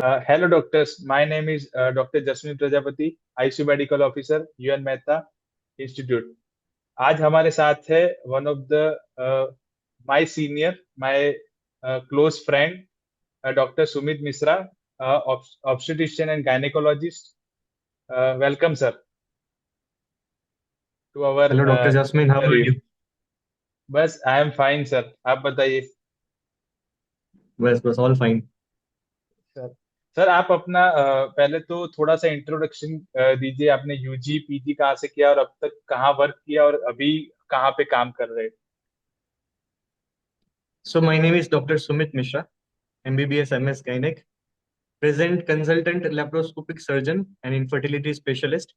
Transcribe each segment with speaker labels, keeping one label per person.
Speaker 1: Hello, doctors. My name is Dr. Jasmine Prajapati, ICU Medical Officer, UN Mehta Institute. आज हमारे साथ है one of the my senior, my close friend doctor Sumit Mishra, obstetrician and gynaecologist. Welcome sir to our
Speaker 2: Hello, Dr. Jasmine. How are
Speaker 1: interview.
Speaker 2: you?
Speaker 1: बस I am fine sir, आप बताइए.
Speaker 2: बस all fine.
Speaker 1: Sir sir आप अपना पहले तो थोड़ा सा इंट्रोडक्शन दीजिए. आपने यूजी पीजी कहाँ से किया और अब तक कहाँ वर्क किया और अभी कहाँ पे काम कर रहे हैं?
Speaker 2: So my name is Dr. Sumit Mishra, MBBS MS Gynec, present consultant laparoscopic surgeon and infertility specialist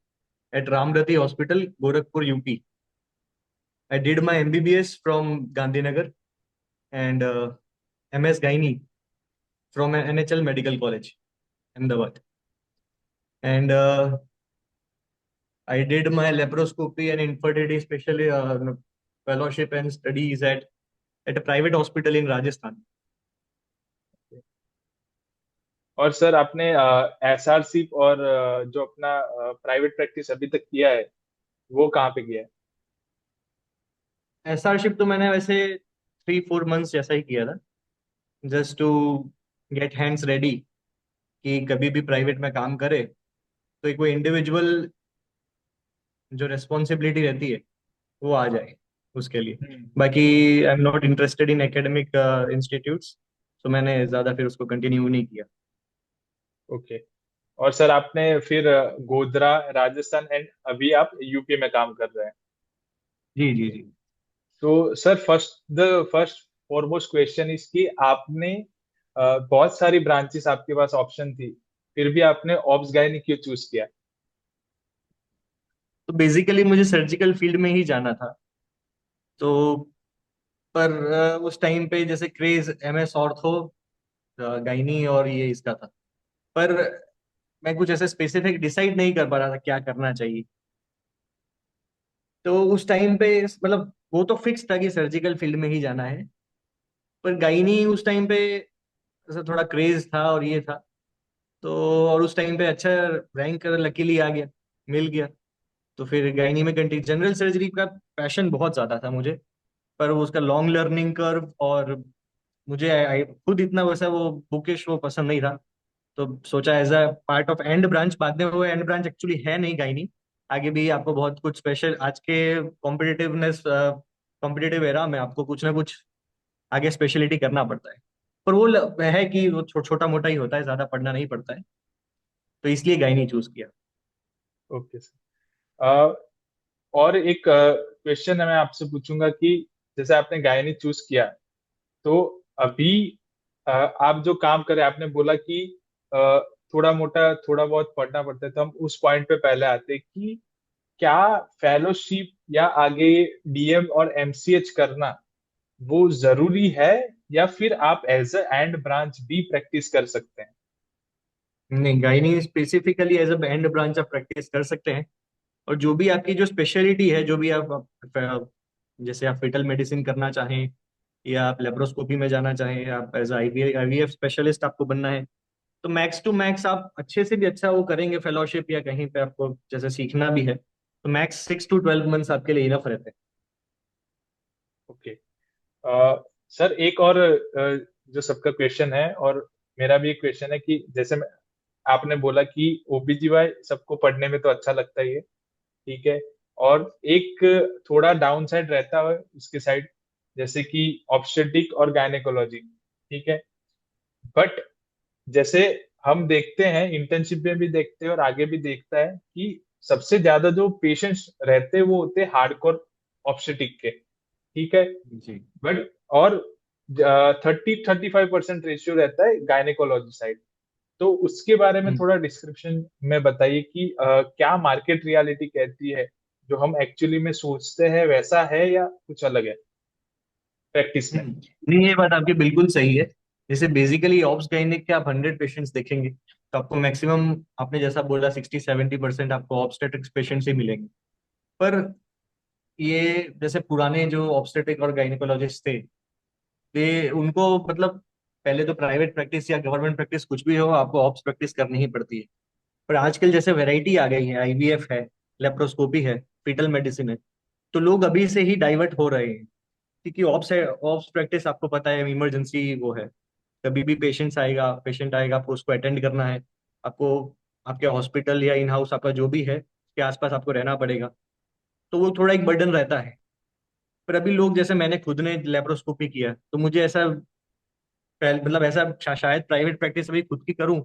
Speaker 2: at Ramrati Hospital, Gorakhpur, UP. I did my MBBS from Gandhinagar and MS Gynae from NHL Medical College, Ahmedabad. And I did my laparoscopy and infertility specialty fellowship and studies at a private hospital in Rajasthan.
Speaker 1: और sir आपने SRC और जो अपना private practice अभी तक किया है वो कहाँ पे किया है?
Speaker 2: एसआरशिप तो मैंने वैसे 3-4 मंथ्स जैसा ही किया था, just to get hands ready कि कभी भी प्राइवेट में काम करे तो एक वो इंडिविजुअल जो रेस्पॉन्सिबिलिटी रहती है वो आ जाए उसके लिए.
Speaker 1: हम्म.
Speaker 2: बाकी I am not interested in academic institutes, तो मैंने ज़्यादा फिर उसको कंटिन्यू नहीं किया.
Speaker 1: ओके. और सर आपने फिर गोधरा राजस्थान एंड अभी आप यूपी में काम कर रहे हैं.
Speaker 2: जी जी जी.
Speaker 1: तो sir first foremost question is कि आपने बहुत सारी ब्रांचेस आपके पास ऑप्शन थी, फिर भी आपने ऑब्स गायनी क्यों चूज किया?
Speaker 2: तो बेसिकली मुझे सर्जिकल फील्ड में ही जाना था. तो पर उस टाइम पे जैसे क्रेज एमएस ऑर्थो, गायनी और ये इसका था. पर मैं कुछ ऐसे स्पेसिफिक डिसाइड नहीं कर पा रहा था क्या करना चाहिए. तो उस टाइम पे मतलब वो तो फिक्स था कि सर्जिकल फील्ड में ही जाना है, पर गायनी उस टाइम पे ऐसा थोड़ा क्रेज था और ये था. तो और उस टाइम पे अच्छा रैंक लकीली आ गया, मिल गया. तो फिर गायनी में कंटिन्यू. जनरल सर्जरी का पैशन बहुत ज्यादा था मुझे, पर वो उसका लॉन्ग लर्निंग कर्व और मुझे खुद इतना वैसा वो बुकिश वो पसंद नहीं था. तो सोचा as a part of end branch. बाद में वो एंड ब्रांच एक्चुअली है नहीं गायनी. आगे भी आपको बहुत कुछ स्पेशल आज के कॉम्पिटिटिव एरा में आपको कुछ ना कुछ आगे स्पेशलिटी करना पड़ता है. पर वो है कि वो छोटा मोटा ही होता है, ज्यादा पढ़ना नहीं पड़ता है. तो इसलिए गायनी चूज किया.
Speaker 1: Okay sir. और एक क्वेश्चन है मैं आपसे पूछूंगा कि जैसे आपने गायनी चूज किया, तो अभी आप जो काम करें, आपने बोला कि अ, थोड़ा मोटा थोड़ा बहुत पढ़ना पड़ता है, तो हम उस पॉइंट पे पहले आते हैं कि क्या फेलोशिप या आगे डीएम और एमसीएच करना वो जरूरी है, या फिर आप एज अ एंड ब्रांच भी प्रैक्टिस कर सकते हैं?
Speaker 2: नहीं, gynae specifically as a end branch आप प्रैक्टिस कर सकते हैं. और जो भी आपकी जो स्पेशलिटी है, जो भी जैसे आप फिटल मेडिसिन करना चाहें या आप लेप्रोस्कोपी में जाना चाहें, आप एज आईवीएफ स्पेशलिस्ट आपको बनना है, तो मैक्स टू मैक्स आप अच्छे से भी अच्छा वो करेंगे फेलोशिप या कहीं पे आपको जैसे सीखना भी है, तो मैक्स 6 to 12 मंथ्स आपके लिए इनफ रहते हैं.
Speaker 1: ओके. सर एक और जो सबका क्वेश्चन है और मेरा भी एक क्वेश्चन है कि जैसे आपने बोला कि ओबीजीवाई सबको पढ़ने में तो अच्छा लगता ही है, ठीक है, और एक थोड़ा डाउन साइड रहता है उसके साइड, जैसे कि ऑब्स्टेटिक और गायनेकोलॉजी, ठीक है. बट जैसे हम देखते हैं, इंटर्नशिप में भी देखते हैं और आगे भी देखता है कि सबसे ज्यादा जो पेशेंट्स रहते हैं वो होते हैं हार्डकोर ऑब्स्टेटिक के, ठीक है.
Speaker 2: जी.
Speaker 1: बट और 30-35% रेशियो रहता है गायनेकोलॉजी साइड. तो उसके बारे में
Speaker 2: हम्म.
Speaker 1: थोड़ा डिस्क्रिप्शन में बताइए कि क्या मार्केट रियलिटी कहती है, जो हम एक्चुअली में सोचते हैं वैसा है या कुछ अलग है प्रैक्टिस में?
Speaker 2: नहीं, ये बात आपकी बिल्कुल सही है. जैसे बेसिकली ऑब्स गायनेक के आप 100 पेशेंट्स देखेंगे तो आपको मैक्सिमम, आपने जैसा बोला, 60-70% आपको ऑब्स्टेट्रिक्स पेशेंट्स ही मिलेंगे. पर ये जैसे पुराने जो ऑब्स्टेट्रिक और गायनेकोलॉजिस्ट थे, वे उनको मतलब पहले तो प्राइवेट प्रैक्टिस या गवर्नमेंट प्रैक्टिस कुछ भी हो, आपको ऑप्स प्रैक्टिस करनी ही पड़ती है। पर आजकल जैसे वैरायटी आ गई है, आईवीएफ है, लेप्रोस्कोपी है, फीटल मेडिसिन है, तो लोग अभी से ही डाइवर्ट हो रहे हैं। क्योंकि ऑप्स है, ऑप्स प्रैक्टिस आपको पता है इमरजेंसी वो है, कभी भी पेशेंट आएगा, आपको उसको अटेंड करना है। आपको आपके हॉस्पिटल या इन हाउस आपका जो भी है के आसपास आपको रहना पड़ेगा। तो वो थोड़ा एक बर्डन रहता है। पर अभी लोग, जैसे मैंने खुद ने लेप्रोस्कोपी किया, तो मुझे ऐसा मतलब ऐसा शायद प्राइवेट प्रैक्टिस अभी खुद की करूं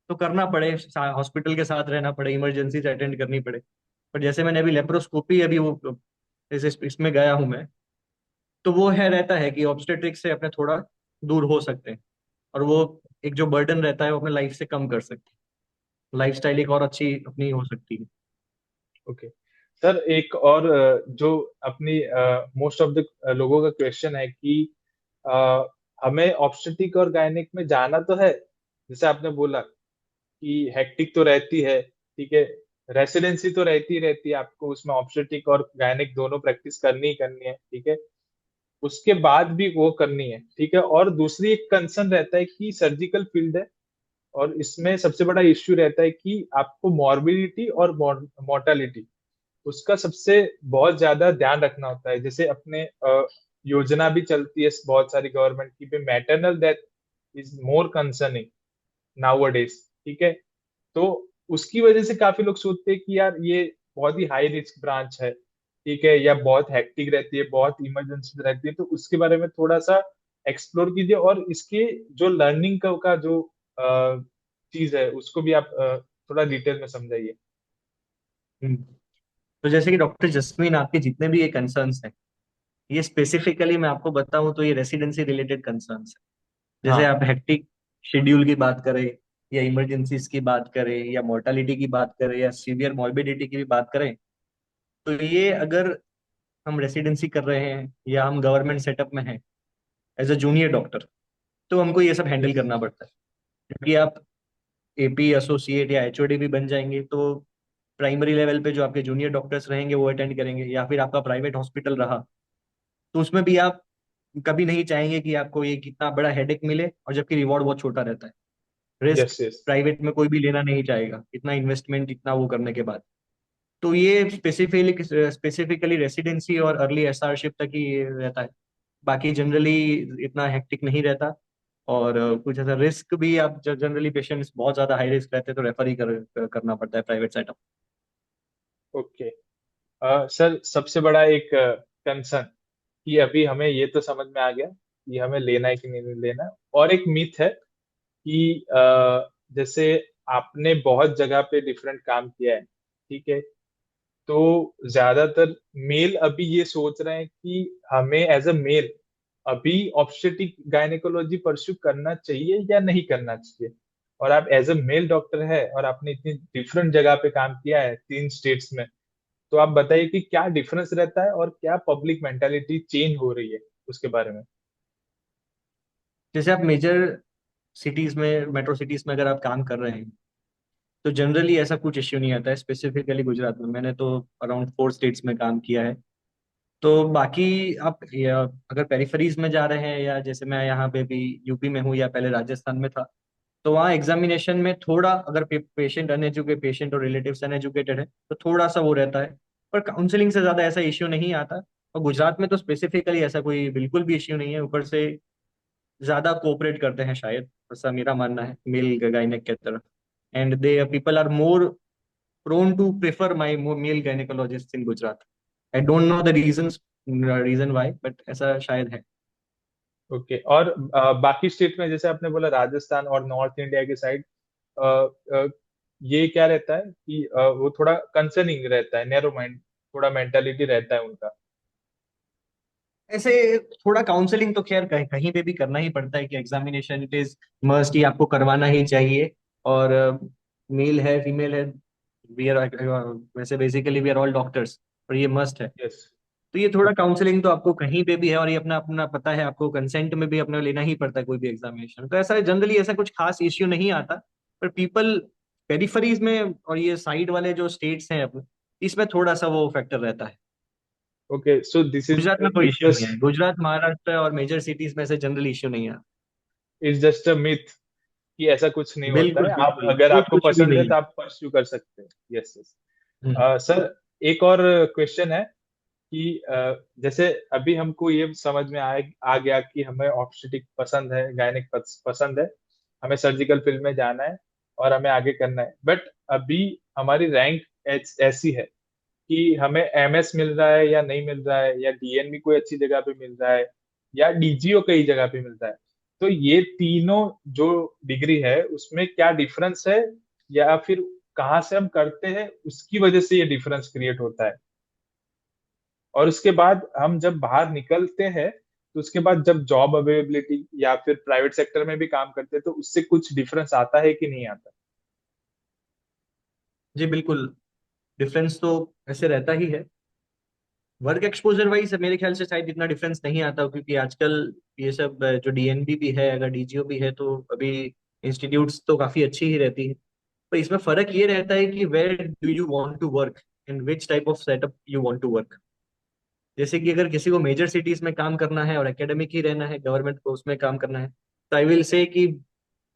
Speaker 2: तो करना पड़े, हॉस्पिटल के साथ रहना पड़े, इमरजेंसी से अटेंड करनी पड़े। पर जैसे मैंने अभी लेप्रोस्कोपी अभी वो इसमें गया हूं मैं, तो वो है रहता है कि ऑब्स्टेट्रिक्स से अपने थोड़ा दूर हो सकते हैं, और वो एक जो बर्डन रहता है वो अपने लाइफ से कम कर सकते हैं, लाइफ स्टाइल एक और अच्छी अपनी हो सकती है।
Speaker 1: ओके सर, एक और जो अपनी मोस्ट ऑफ द लोगों का क्वेश्चन है कि अ, हमें ऑब्स्टेट्रिक और गायनेक में जाना तो है, जैसे आपने बोला कि हेक्टिक तो रहती है, ठीक है, रेसिडेंसी तो रहती है आपको, उसमें ऑब्स्टेट्रिक और गायनेक दोनों प्रैक्टिस करनी ही करनी है, ठीक है, उसके बाद भी वो करनी है, ठीक है। और दूसरी एक कंसर्न रहता है कि सर्जिकल फील्ड है, और इसमें सबसे बड़ा इश्यू रहता है कि आपको मॉर्बिडिटी और मोर्टालिटी, उसका सबसे बहुत ज्यादा ध्यान रखना होता है। जैसे अपने योजना भी चलती है बहुत सारी गवर्नमेंट की, भी maternal death is more concerning now ठीक है। तो उसकी वजह से काफी लोग सोचते हैं कि यार ये बहुत ही हाई रिस्क ब्रांच है, ठीक है, या बहुत हेक्टिक रहती है, बहुत इमरजेंसी रहती है, तो उसके बारे में थोड़ा सा एक्सप्लोर कीजिए, और इसके जो लर्निंग का जो चीज है उसको भी आप थोड़ा डिटेल में समझाइए।
Speaker 2: हम्म। तो जैसे कि डॉक्टर जस्मीन, आपके जितने भी ये कंसर्न्स हैं, ये स्पेसिफिकली मैं आपको बताऊं तो ये रेसिडेंसी रिलेटेड कंसर्न्स है। जैसे
Speaker 1: हाँ।
Speaker 2: आप हेक्टिक शेड्यूल की बात करें, या इमरजेंसीज की बात करें, या मोर्टालिटी की बात करें, या सीवियर मॉर्बिडिटी की भी बात करें, तो ये अगर हम रेसिडेंसी कर रहे हैं या हम गवर्नमेंट सेटअप में हैं एज अ जूनियर डॉक्टर, तो हमको ये सब हैंडल करना पड़ता है। क्योंकि आप एपी एसोसिएट या एचओडी भी बन जाएंगे, तो प्राइमरी लेवल पे जो आपके जूनियर डॉक्टर्स रहेंगे वो अटेंड करेंगे, या फिर आपका प्राइवेट हॉस्पिटल रहा तो उसमें भी आप कभी नहीं चाहेंगे कि आपको ये कितना बड़ा हेडेक मिले, और जबकि रिवॉर्ड बहुत छोटा रहता है। Risk
Speaker 1: yes yes.
Speaker 2: प्राइवेट में कोई भी लेना नहीं चाहेगा, इतना इन्वेस्टमेंट इतना वो करने के बाद। तो ये स्पेसिफिकली रेसिडेंसी और अर्ली एसआरशिप तक ही ये रहता है। बाकी जनरली इतना हेक्टिक नहीं रहता। और कुछ ऐसा रिस्क भी, आप जनरली पेशेंट्स बहुत ज्यादा हाई रिस्क रहते हैं तो रेफर ही करना पड़ता है प्राइवेट सेटअप।
Speaker 1: ओके सर, सबसे बड़ा एक कंसर्न कि अभी हमें ये तो समझ में आ गया कि हमें लेना है कि नहीं लेना, और एक मिथ है कि जैसे आपने बहुत जगह पे डिफरेंट काम किया है, ठीक है, तो ज्यादातर मेल अभी ये सोच रहे हैं कि हमें एज अ मेल अभी ऑब्स्टेटिक गायनेकोलॉजी परस्यू करना चाहिए या नहीं करना चाहिए। और आप एज अ मेल डॉक्टर है और आपने इतनी डिफरेंट जगह पे काम किया है 3 स्टेट्स में, तो आप बताइए कि क्या डिफरेंस रहता है और क्या पब्लिक मेंटालिटी चेंज हो रही है उसके बारे में।
Speaker 2: जैसे आप मेजर सिटीज में, मेट्रो सिटीज में अगर आप काम कर रहे हैं, तो जनरली ऐसा कुछ इश्यू नहीं आता है। स्पेसिफिकली गुजरात में मैंने तो अराउंड 4 स्टेट्स में काम किया है। तो बाकी आप अगर पेरिफेरीज में जा रहे हैं, या जैसे मैं यहाँ पे भी यूपी में हूँ या पहले राजस्थान में था, तो वहाँ एग्जामिनेशन में थोड़ा, अगर पेशेंट और रिलेटिव्स अनएजुकेटेड है तो थोड़ा सा वो रहता है। पर काउंसलिंग से ज्यादा ऐसा इश्यू नहीं आता। और गुजरात में तो स्पेसिफिकली ऐसा कोई बिल्कुल भी इश्यू नहीं है। ऊपर से ज्यादा कोऑपरेट करते हैं शायद, ऐसा मेरा मानना है, मेल गायनेक के तरफ। And they people are more prone to prefer my male gynaecologist in Gujarat. I don't know the reason why, but ऐसा शायद है।
Speaker 1: ओके। और बाकी स्टेट में जैसे आपने बोला राजस्थान और नॉर्थ इंडिया के साइड, ये क्या रहता है कि वो थोड़ा कंसर्निंग रहता है, नैरो माइंड थोड़ा मेंटालिटी रहता है उनका।
Speaker 2: ऐसे थोड़ा काउंसलिंग तो खैर कहीं पे भी करना ही पड़ता है, कि एग्जामिनेशन इट इज मस्ट, ही आपको करवाना ही चाहिए। और मेल है फीमेल है, वी आर, वैसे basically we are all doctors, पर ये मस्ट है।
Speaker 1: यस।
Speaker 2: तो ये थोड़ा
Speaker 1: ओके।
Speaker 2: काउंसलिंग तो आपको कहीं पे भी है, और ये अपना अपना पता है, आपको कंसेंट में भी अपना लेना ही पड़ता है कोई भी एग्जामिनेशन। तो ऐसा जनरली ऐसा कुछ खास इश्यू नहीं आता। पर पीपल पेरिफेरीज में और ये साइड वाले जो स्टेट्स हैं अपने, इसमें थोड़ा सा वो फैक्टर रहता है।
Speaker 1: Okay so this is
Speaker 2: Gujarat में कोई इश्यू नहीं
Speaker 1: बिगेस्ट।
Speaker 2: है, गुजरात महाराष्ट्र और मेजर सिटीज में से जनरल इश्यू नहीं है।
Speaker 1: इज जस्ट अ मिथ कि ऐसा कुछ नहीं होता
Speaker 2: बिल्कुल
Speaker 1: है। आप
Speaker 2: बिल्कुल,
Speaker 1: अगर
Speaker 2: वो
Speaker 1: आपको
Speaker 2: कुछ भी
Speaker 1: पसंद है
Speaker 2: नहीं
Speaker 1: तो
Speaker 2: है।
Speaker 1: आप परस्यू कर सकते हैं। Yes yes.
Speaker 2: हम्म।
Speaker 1: सर एक और क्वेश्चन है कि जैसे अभी हमको ये समझ में आ गया कि हमें ऑब्स्टेटिक पसंद है, गायनिक पसंद है, हमें सर्जिकल फील्ड में जाना है और हमें आगे करना है। बट अभी हमारी रैंक ऐसी है कि हमें एमएस मिल रहा है या नहीं मिल रहा है, या डीएनबी कोई अच्छी जगह पे मिल रहा है, या डीजीओ कई जगह पे मिल रहा है। तो ये तीनों जो डिग्री है उसमें क्या डिफरेंस है, या फिर कहाँ से हम करते हैं उसकी वजह से ये डिफरेंस क्रिएट होता है? और उसके बाद हम जब बाहर निकलते हैं तो उसके बाद जब जॉब अवेलेबिलिटी या फिर प्राइवेट सेक्टर में भी काम करते हैं तो उससे कुछ डिफरेंस आता है कि नहीं आता?
Speaker 2: जी बिल्कुल, डिफरेंस तो ऐसे रहता ही है। वर्क एक्सपोजर वाइज मेरे ख्याल से शायद इतना डिफरेंस नहीं आता, क्योंकि आजकल ये सब जो डीएनबी भी है, अगर डीजीओ भी है, तो अभी इंस्टीट्यूट्स तो काफी अच्छी ही रहती है। पर इसमें फर्क ये रहता है कि where do you want to work, in which type of setup you want to work. जैसे कि अगर किसी को मेजर सिटीज में काम करना है और एकेडमिक ही रहना है, गवर्नमेंट को उसमें काम करना है, तो आई विल से कि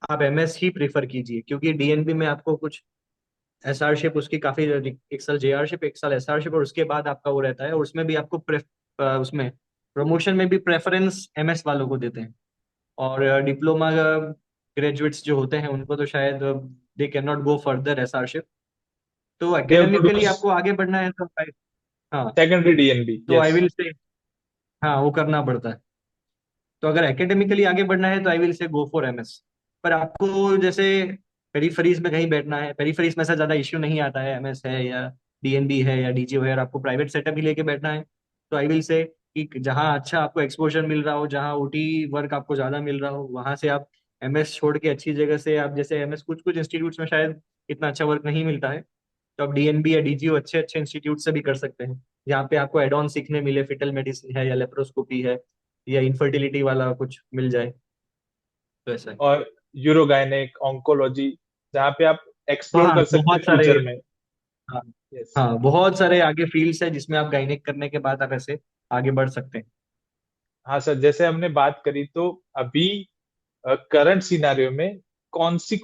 Speaker 2: आप एमएस ही प्रीफर कीजिए, क्योंकि डीएनबी में आपको कुछ एसआरशिप उसकी काफी, एक साल जेआरशिप, एक साल एसआरशिप, और उसके बाद आपका वो रहता है, और उसमें भी आपको उसमें प्रमोशन में भी प्रेफरेंस एमएस वालों को देते हैं। और डिप्लोमा ग्रेजुएट्स जो होते हैं उनको तो शायद they can not go further एसआरशिप। तो
Speaker 1: they have to do
Speaker 2: academically आपको आगे बढ़ना है तो हाँ,
Speaker 1: सेकेंडरी डीएनबी।
Speaker 2: तो आई
Speaker 1: यस।
Speaker 2: विल से हाँ, वो करना पड़ता है। तो अगर एकेडमिकली आगे बढ़ना है तो I will say go for MS. पर आपको जैसे पेरीफरीज में कहीं बैठना है, पेरीफरीज में ऐसा ज्यादा इश्यू नहीं आता है, एमएस है या डीएनबी है या डीजीओ है, और आपको प्राइवेट सेटअप ही लेके बैठना है, तो आई विल से कि जहाँ अच्छा आपको एक्सपोजर मिल रहा हो, जहाँ ओटी वर्क आपको ज्यादा मिल रहा हो, वहां से आप एमएस छोड़ के अच्छी जगह से आप, जैसे एमएस कुछ कुछ इंस्टीट्यूट्स में शायद इतना अच्छा वर्क नहीं मिलता है, तो आप डीएनबी या डीजीओ अच्छे अच्छे इंस्टीट्यूट से भी कर सकते हैं, जहाँ पे आपको एड ऑन सीखने मिले, फिटल मेडिसिन है या लेप्रोस्कोपी है या इनफर्टिलिटी वाला कुछ मिल जाए, तो ऐसा है।
Speaker 1: और यूरोगाइनिक ऑन्कोलॉजी, जहाँ पे आप एक्सप्लोर
Speaker 2: हाँ
Speaker 1: कर सकते
Speaker 2: बहुत
Speaker 1: हैं
Speaker 2: सारे।
Speaker 1: फ्यूचर में।
Speaker 2: हाँ।
Speaker 1: यस।
Speaker 2: हाँ, बहुत सारे आगे फील्ड्स है जिसमें आप गायनेक करने के बाद आप ऐसे आगे बढ़ सकते हैं।
Speaker 1: हाँ सर, जैसे हमने बात करी तो अभी करंट सिनारियो में कौन सी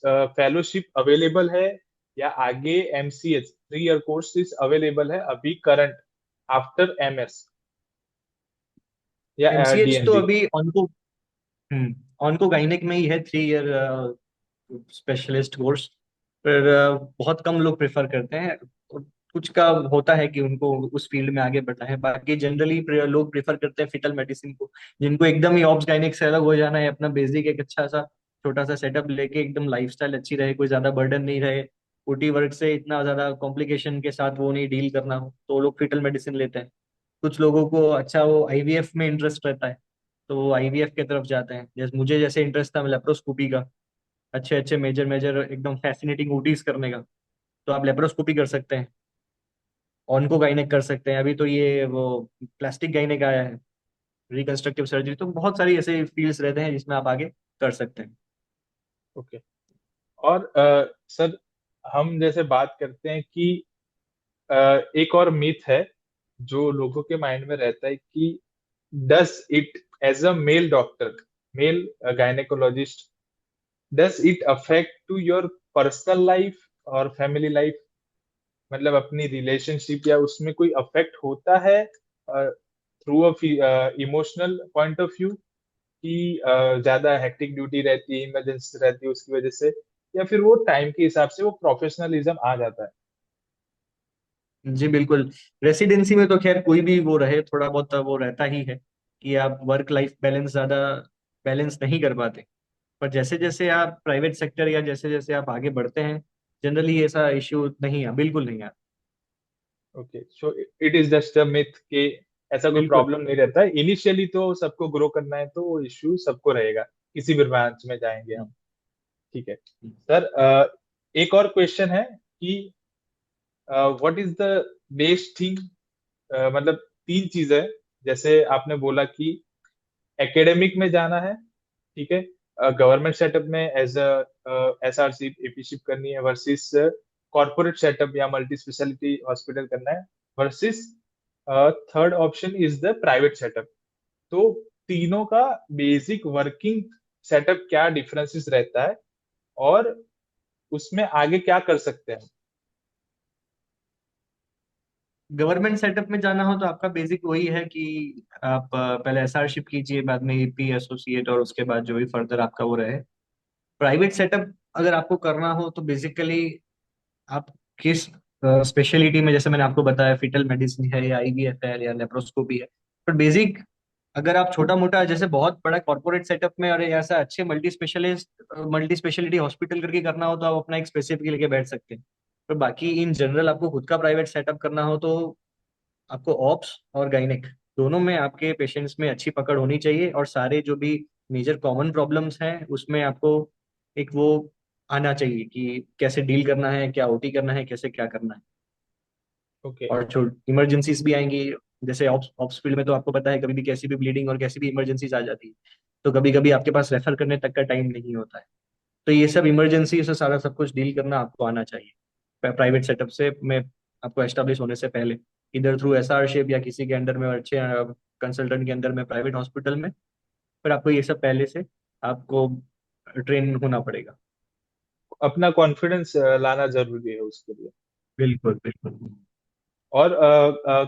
Speaker 1: फेलोशिप अवेलेबल है, या आगे एमसीएच 3 ईयर कोर्स अवेलेबल है अभी करंट आफ्टर एमएस या
Speaker 2: एमसीएच तो
Speaker 1: डीएनबी?
Speaker 2: अभी ऑनको, ऑनको गायनेक में ही है, 3 ईयर स्पेशलिस्ट कोर्स। पर बहुत कम लोग प्रेफर करते हैं, और कुछ का होता है कि उनको उस फील्ड में आगे बढ़ना है, बाकी जनरली लोग प्रेफर करते हैं फिटल मेडिसिन को, जिनको एकदम ही ऑब्स गायनेक से अलग हो जाना है, अपना बेसिक एक अच्छा सा छोटा सा सेटअप लेके एकदम लाइफस्टाइल अच्छी रहे, कोई ज्यादा बर्डन नहीं रहे, ओटी वर्क से इतना ज्यादा कॉम्प्लिकेशन के साथ वो नहीं डील करना हो, तो वो लोग फिटल मेडिसिन लेते हैं। कुछ लोगों को अच्छा वो आईवीएफ में इंटरेस्ट रहता है, तो वो आईवीएफ की तरफ जाते हैं, जैसे मुझे जैसे इंटरेस्ट था लेप्रोस्कोपी का, अच्छे अच्छे मेजर मेजर एकदम फैसिनेटिंग ऊटीज करने का, तो आप लेप्रोस्कोपी कर सकते हैं, ऑनको गाइनेक कर सकते हैं, अभी तो ये वो प्लास्टिक गाइनेक आया है, रिकंस्ट्रक्टिव सर्जरी, तो बहुत सारी ऐसे फील्ड्स रहते हैं जिसमें आप आगे कर सकते हैं।
Speaker 1: ओके। और सर हम जैसे बात करते हैं कि अ, एक और मिथ है जो लोगों के माइंड में रहता है कि does it as a male doctor, male gynaecologist, does it affect to your personal life और फैमिली लाइफ? मतलब अपनी रिलेशनशिप या उसमें कोई अफेक्ट होता है through a emotional point of view, कि ज्यादा हेक्टिक ड्यूटी रहती है, इमरजेंसी रहती है उसकी वजह से, या फिर वो टाइम के हिसाब से वो प्रोफेशनलिज्म आ जाता है?
Speaker 2: जी बिल्कुल, रेसिडेंसी में तो खैर कोई भी वो रहे, थोड़ा बहुत वो रहता ही है कि आप वर्क लाइफ बैलेंस ज्यादा बैलेंस नहीं कर पाते, पर जैसे जैसे आप प्राइवेट सेक्टर या जैसे जैसे आप आगे बढ़ते हैं, जनरली ऐसा इश्यू नहीं है, बिल्कुल नहीं है।
Speaker 1: Okay, so it is just a myth कि ऐसा कोई
Speaker 2: बिल्कुल।
Speaker 1: प्रॉब्लम नहीं रहता है। इनिशियली तो सबको ग्रो करना है तो वो इश्यू सबको रहेगा, किसी भी ब्रांच में जाएंगे हम। ठीक है सर। एक और क्वेश्चन है कि what is the best thing, मतलब तीन चीजें, जैसे आपने बोला कि एकेडमिक में जाना है, ठीक है, गवर्नमेंट सेटअप में एज एस आर सी एपीशिप करनी है, वर्सेस कॉर्पोरेट सेटअप या मल्टी स्पेशलिटी हॉस्पिटल करना है, versus third option is the private setup. तो तीनों का बेसिक वर्किंग सेटअप क्या डिफरेंसेस रहता है, और उसमें आगे क्या कर सकते हैं?
Speaker 2: गवर्नमेंट सेटअप में जाना हो तो आपका बेसिक वही है कि आप पहले एसआरशिप कीजिए, बाद में ईपी एसोसिएट, और उसके बाद जो भी फर्दर आपका वो रहे। प्राइवेट सेटअप अगर आपको करना हो तो बेसिकली आप किस स्पेशलिटी में, जैसे मैंने आपको बताया फीटल मेडिसिन है या आईवीएफ है या लेप्रोस्कोपी है, पर बेसिक अगर आप छोटा मोटा जैसे बहुत बड़ा कॉर्पोरेट सेटअप में और ऐसा अच्छे मल्टी स्पेशलिटी हॉस्पिटल करके करना हो तो आप अपना एक स्पेसिफिक लेके बैठ सकते हैं। पर बाकी इन जनरल आपको खुद का प्राइवेट सेटअप करना हो तो आपको ऑप्स और गायनेक दोनों में आपके पेशेंट्स में अच्छी पकड़ होनी चाहिए, और सारे जो भी मेजर कॉमन प्रॉब्लम्स हैं उसमें आपको एक वो आना चाहिए कि कैसे डील करना है, क्या ओटी करना है, कैसे क्या करना है।
Speaker 1: ओके।
Speaker 2: और जो इमरजेंसीज भी आएंगी, जैसे ऑप्स ऑप्स फील्ड में तो आपको पता है कभी भी कैसी भी ब्लीडिंग और कैसी भी इमरजेंसीज आ जाती है, तो कभी कभी आपके पास रेफर करने तक का टाइम नहीं होता है। तो ये सब इमरजेंसी से सारा सब कुछ डील करना आपको आना चाहिए प्राइवेट सेटअप से में आपको एस्टेब्लिश होने से पहले, इधर थ्रू एसआरशिप या किसी के अंडर में अच्छे कंसल्टेंट के अंदर में प्राइवेट हॉस्पिटल में। पर आपको ये सब पहले से आपको ट्रेन होना पड़ेगा।
Speaker 1: अपना कॉन्फिडेंस लाना जरूरी है उसके लिए।
Speaker 2: बिल्कुल बिल्कुल।
Speaker 1: और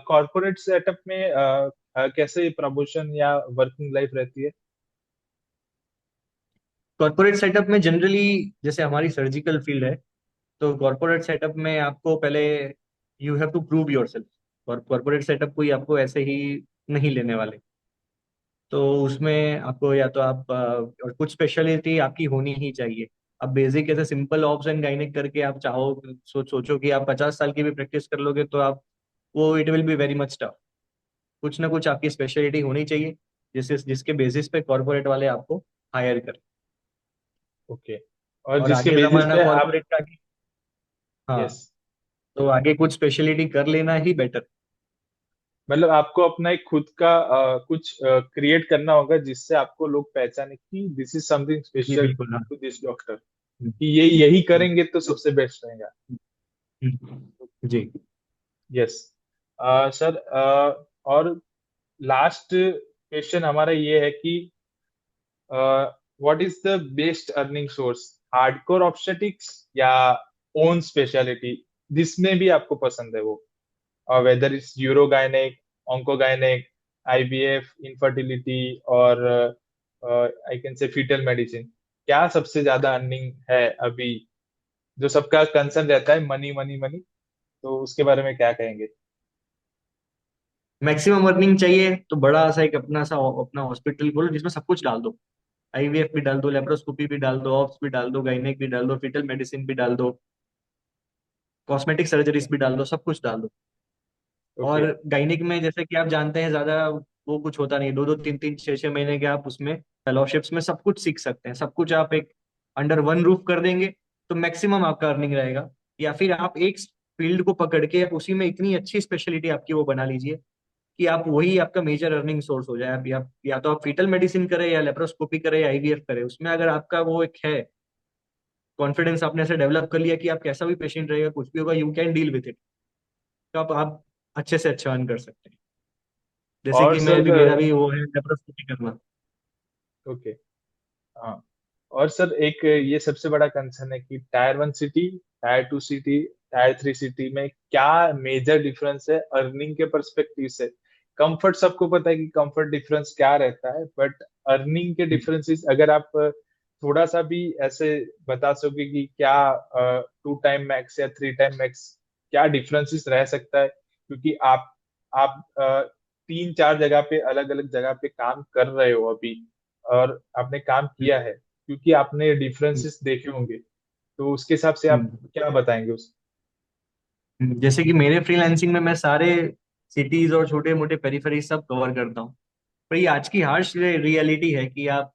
Speaker 1: कॉर्पोरेट सेटअप में कैसे प्रमोशन या वर्किंग लाइफ रहती है?
Speaker 2: कॉर्पोरेट सेटअप में जनरली जैसे हमारी सर्जिकल फील्ड है, तो कॉर्पोरेट सेटअप में आपको पहले you have to prove yourself, और कॉर्पोरेट सेटअप कोई आपको ऐसे ही नहीं लेने वाले। तो उसमें आपको या तो आप और कुछ स्पेशलिटी आपकी होनी ही चाहिए। अब बेसिक ऐसे सिंपल ऑप्स एंड गायनेक करके आप चाहो, सोचो कि आप 50 साल की भी प्रैक्टिस कर लोगे तो आप वो it will be very much tough. कुछ ना कुछ आपकी स्पेशलिटी होनी चाहिए जिसके बेसिस पे कॉर्पोरेट वाले आपको हायर करें।
Speaker 1: ओके। और
Speaker 2: और
Speaker 1: जिसके
Speaker 2: आगे
Speaker 1: बेसिस
Speaker 2: जमाना
Speaker 1: पे आप।
Speaker 2: कॉर्पोरेट का।
Speaker 1: यस।
Speaker 2: हाँ। तो आगे कुछ स्पेशलिटी कर लेना ही बेटर।
Speaker 1: मतलब आपको अपना एक खुद का कुछ क्रिएट करना होगा, जिससे आपको लोग पहचाने कि दिस इज समथिंग
Speaker 2: जी
Speaker 1: स्पेशल
Speaker 2: बिल्कुल हाँ।
Speaker 1: टू दिस डॉक्टर,
Speaker 2: हम्म,
Speaker 1: कि ये यही
Speaker 2: हम्म,
Speaker 1: करेंगे तो सबसे बेस्ट रहेगा।
Speaker 2: जी।
Speaker 1: यस। सर, और लास्ट क्वेश्चन हमारा ये है कि what is the best earning source, hardcore obstetrics or own speciality, जिसमें भी आपको पसंद है वो, whether is urogynaec, oncogynaec, IVF, infertility, और I can say foetal medicine, क्या सबसे ज्यादा अर्निंग है अभी? जो सबका कंसर्न रहता है मनी मनी मनी, तो उसके बारे में क्या कहेंगे?
Speaker 2: मैक्सिमम अर्निंग चाहिए तो बड़ा सा एक अपना हॉस्पिटल खोलो जिसमें सब कुछ डाल दो। आईवीएफ भी डाल दो, लेप्रोस्कोपी भी डाल दो, ऑप्स भी डाल दो, गायनेक भी डाल दो, फीटल मेडिसिन भी डाल दो, कॉस्मेटिक सर्जरीज भी डाल दो, सब कुछ डाल दो।
Speaker 1: ओके।
Speaker 2: और गायनेक में जैसे कि आप जानते हैं ज्यादा वो कुछ होता नहीं, दो दो तीन तीन छह छह महीने के आप उसमें फेलोशिप्स में सब कुछ सीख सकते हैं, सब कुछ आप एक अंडर वन रूफ कर देंगे तो मैक्सिमम आपका अर्निंग रहेगा। या फिर आप एक फील्ड को पकड़ के आप उसी में इतनी अच्छी स्पेशलिटी आपकी वो बना लीजिए कि आप वही आपका मेजर अर्निंग सोर्स हो जाए। आप या तो आप फीटल मेडिसिन करें या लेप्रोस्कोपी करें या आईवीएफ करें, उसमें अगर आपका वो एक है कॉन्फिडेंस, आपने ऐसे डेवलप कर लिया कि आप कैसा भी पेशेंट रहेगा कुछ भी होगा you can deal with it, तो आप अच्छे से अच्छा अर्न कर सकते हैं। जैसे
Speaker 1: और
Speaker 2: कि मैं भी,
Speaker 1: सर।
Speaker 2: मेरा भी वो है लेप्रोस्कोपी करना।
Speaker 1: ओके। हाँ। और सर, एक ये सबसे बड़ा कंसर्न है कि tyre 1 city, tyre 2 city, tyre 3 city में क्या मेजर डिफरेंस है अर्निंग के परस्पेक्टिव से? कंफर्ट सबको पता है कि कंफर्ट डिफरेंस क्या रहता है, बट अर्निंग के डिफरेंसेस अगर आप थोड़ा सा भी ऐसे बता सकोगे कि क्या 2 टाइम मैक्स या 3 टाइम मैक्स क्या डिफरेंसेस रह सकता है, क्योंकि आप 3 4 जगह पे, अलग अलग जगह पे काम कर रहे हो अभी, और आपने काम किया है, क्योंकि आपने डिफरेंसेस देखे होंगे, तो उसके हिसाब से आप क्या बताएंगे उस?
Speaker 2: जैसे कि मेरे फ्रीलांसिंग में मैं सारे सिटीज और छोटे मोटे पेरिफेरी सब कवर करता हूँ। पर ये आज की हार्श रियलिटी है कि आप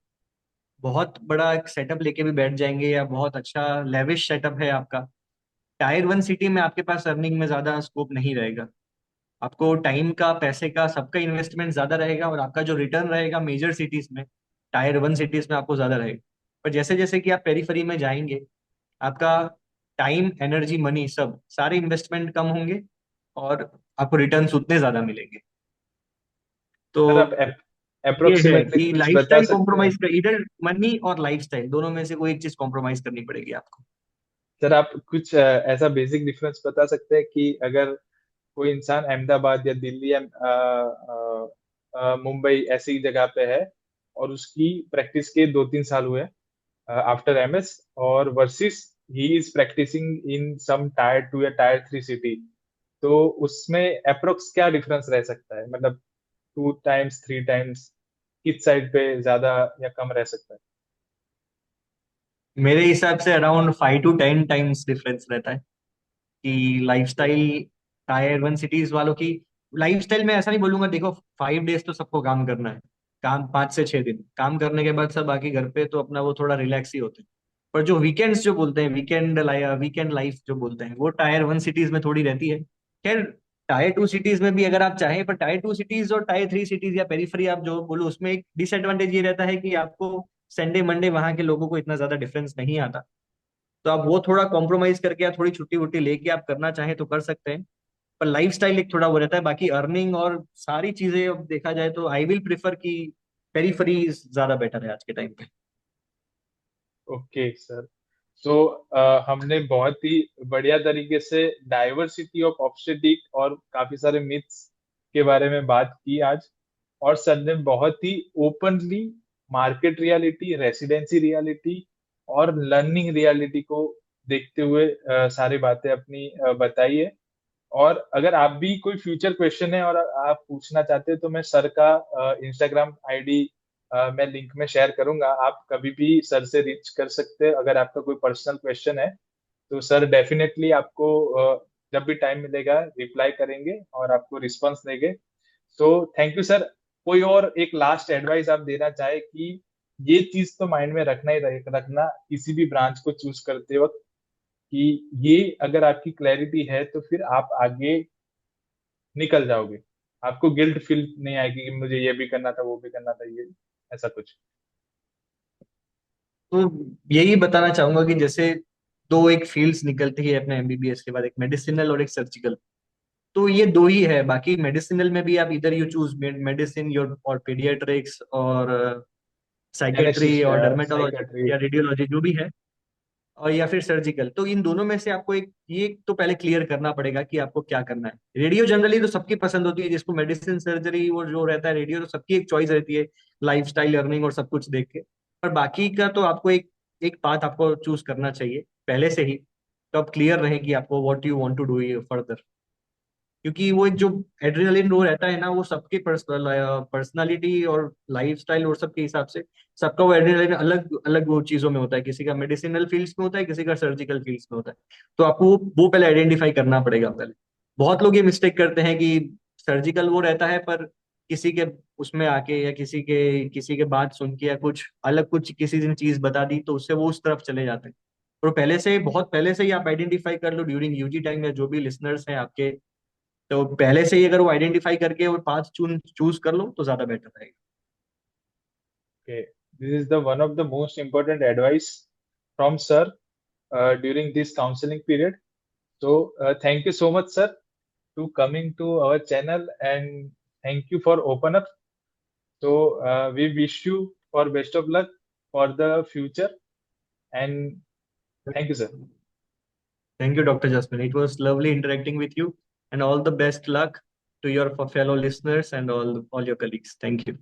Speaker 2: बहुत बड़ा एक सेटअप लेके भी बैठ जाएंगे या बहुत अच्छा लेविश सेटअप है आपका, टायर 1 सिटी में आपके पास अर्निंग में ज्यादा स्कोप नहीं रहेगा। आपको टाइम का, पैसे का, सबका इन्वेस्टमेंट ज्यादा रहेगा, और आपका जो रिटर्न रहेगा मेजर सिटीज में, टायर 1 सिटीज में आपको ज्यादा रहेगा। पर जैसे जैसे कि आप पेरीफेरी में जाएंगे, आपका टाइम, एनर्जी, मनी सब सारे इन्वेस्टमेंट कम होंगे और आपको रिटर्न्स उतने ज्यादा मिलेंगे। तो
Speaker 1: सर, आप
Speaker 2: ये है
Speaker 1: अप्रोक्सीमेटली
Speaker 2: कि
Speaker 1: कुछ बता
Speaker 2: लाइफस्टाइल
Speaker 1: सकते हैं?
Speaker 2: कॉम्प्रोमाइज कर, इधर मनी और लाइफस्टाइल दोनों में से कोई एक चीज कॉम्प्रोमाइज करनी पड़ेगी आपको।
Speaker 1: सर आप कुछ ऐसा बेसिक डिफरेंस बता सकते हैं कि अगर कोई इंसान अहमदाबाद या दिल्ली या मुंबई ऐसी जगह पे है और उसकी प्रैक्टिस के 2-3 साल हुए आफ्टर एमएस, और versus he is practising in some tier 2 या टायर 3 सिटी, तो उसमें अप्रोक्स क्या डिफरेंस रह सकता है? मतलब 2 टाइम्स 3 टाइम्स किस साइड पे ज्यादा या कम रह सकता है?
Speaker 2: मेरे हिसाब से अराउंड 5 to 10 टाइम्स डिफरेंस रहता है कि लाइफस्टाइल टायर वन सिटीज वालों की लाइफस्टाइल में ऐसा नहीं बोलूंगा। देखो 5 डेज तो सबको काम करना है, काम 5 से 6 दिन काम करने के बाद सब बाकी घर पे तो अपना वो थोड़ा रिलैक्स ही होते हैं। पर जो वीकेंड्स जो बोलते हैं, वीकेंड लाइफ जो बोलते हैं, वो टायर वन सिटीज में थोड़ी रहती है। खैर टायर टू सिटीज में भी अगर आप चाहें, पर टायर टू सिटीज और टायर थ्री सिटीज या पेरीफेरी आप जो बोलो, उसमें एक डिसएडवांटेज ये रहता है कि आपको संडे मंडे वहां के लोगों को इतना ज्यादा डिफरेंस नहीं आता। तो आप वो थोड़ा कॉम्प्रोमाइज करके आप थोड़ी छुट्टी वुट्टी लेके आप करना चाहें तो कर सकते हैं। पर लाइफ स्टाइल एक थोड़ा वो रहता है, बाकी अर्निंग और सारी चीजें अब देखा जाए तो आई विल प्रेफर कि पेरीफेरी ज्यादा बेटर है आज के टाइम पे।
Speaker 1: Okay sir. सो हमने बहुत ही बढ़िया तरीके से डाइवर्सिटी ऑफ ऑब्स्टेटिक और काफी सारे मिथ्स के बारे में बात की आज। और सर ने बहुत ही openly market reality, residency reality और लर्निंग रियलिटी को देखते हुए सारी बातें अपनी बताई है। और अगर आप भी कोई फ्यूचर क्वेश्चन है और आप पूछना चाहते हैं तो मैं सर का इंस्टाग्राम आईडी मैं लिंक में शेयर करूंगा, आप कभी भी सर से रीच कर सकते हैं अगर आपका कोई पर्सनल क्वेश्चन है। तो सर डेफिनेटली आपको जब भी टाइम मिलेगा रिप्लाई करेंगे और आपको रिस्पॉन्स देंगे। So thank you sir. कोई और एक लास्ट एडवाइस आप देना चाहे कि ये चीज तो माइंड में रखना ही रखना किसी भी ब्रांच को चूज करते वक्त, कि ये अगर आपकी क्लैरिटी है तो फिर आप आगे निकल जाओगे, आपको गिल्ट फील नहीं आएगी कि मुझे ये भी करना था वो भी करना था, ये ऐसा कुछ।
Speaker 2: तो यही बताना चाहूंगा कि जैसे दो एक फील्ड्स निकलती है अपने एमबीबीएस के बाद, एक मेडिसिनल और एक सर्जिकल। तो ये दो ही है, बाकी मेडिसिनल में भी आप इधर यू चूज मेडिसिन योर और पीडियाट्रिक्स और साइकेट्री और
Speaker 1: एनेस्थीसिया,
Speaker 2: डर्मेटोलॉजी
Speaker 1: साइकेट्री।
Speaker 2: या रेडियोलॉजी जो भी है, और या फिर सर्जिकल। तो इन दोनों में से आपको एक ये तो पहले क्लियर करना पड़ेगा कि आपको क्या करना है। रेडियो जनरली तो सबकी पसंद होती है, जिसको मेडिसिन सर्जरी वो जो रहता है, रेडियो तो सबकी एक चॉइस रहती है लाइफस्टाइल अर्निंग और सब कुछ देख के। पर बाकी का तो आपको एक एक पाथ आपको चूज करना चाहिए पहले से ही, तो आप क्लियर रहे कि आपको what you want to do further. क्योंकि वो एक जो एड्रेनलिन रो रहता है ना, वो सबके पर्सनालिटी और लाइफस्टाइल और सबके हिसाब से सबका वो एड्रेनलिन अलग अलग वो चीजों में होता है। किसी का मेडिसिनल फील्ड्स में होता है, किसी का सर्जिकल फील्ड्स में होता है। तो आपको वो पहले आइडेंटिफाई करना पड़ेगा पहले। बहुत लोग ये मिस्टेक करते हैं कि सर्जिकल वो रहता है, पर किसी के उसमें आके या किसी के बात सुन के या कुछ अलग कुछ किसी ने चीज बता दी तो उससे वो उस तरफ चले जाते हैं। तो पहले से बहुत पहले से ही आप आइडेंटिफाई कर लो ड्यूरिंग यूजी टाइम, या जो भी लिसनर्स हैं आपके, तो पहले से ही अगर वो आइडेंटिफाई करके वो पाथ चूज कर लो तो ज्यादा बेटर रहेगा।
Speaker 1: Okay, this is the one of the most important advice from sir during this counseling period. So thank you so much sir to coming to our channel, and thank you for open up. So we wish you for best of luck for the future, and thank you sir.
Speaker 2: Thank you doctor Jasmine, it was lovely interacting with you, and all the best luck to your fellow listeners and all your colleagues. Thank you.